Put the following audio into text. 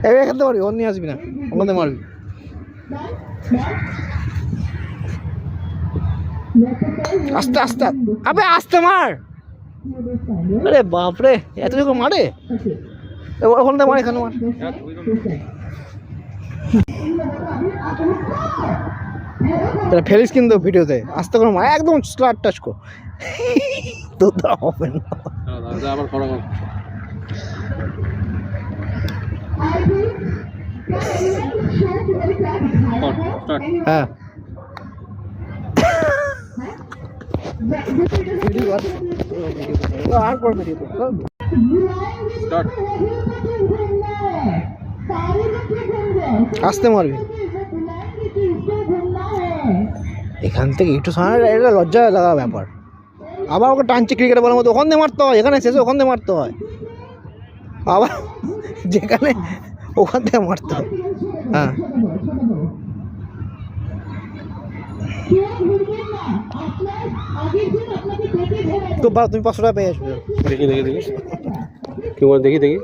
এবার খেলতে পারবি, ওর নিয়ে আসবি না, ওখানে মারবি। আস্তে আস্তে, আবে আস্তে মার। আরে বাপরে, এত যখন মারে, ওখানে মার, এখানে মার। ফেলিস কিন্তু ভিডিওতে, আস্তে করে মার, একদম স্লাট টাচ কর, তো হবে না। আবার করা হ্যাঁ আর কর ভিডিও স্টার্ট। আসতে মারবি এখান থেকে একটু সময়, এটা লজ্জা লাগা ব্যাপার। আবার ওকে টানছে ক্রিকেট বলার মতো, ওখান দিয়ে মারতে হয়, এখানে শেষে ওখান দিয়ে মারতে হয়, আবার যেখানে ওখান থেকে মারতে হয়। হ্যাঁ তো বা তুমি 500 টাকা পেয়ে আসবে। দেখি দেখি দেখি কি বল, দেখি দেখি।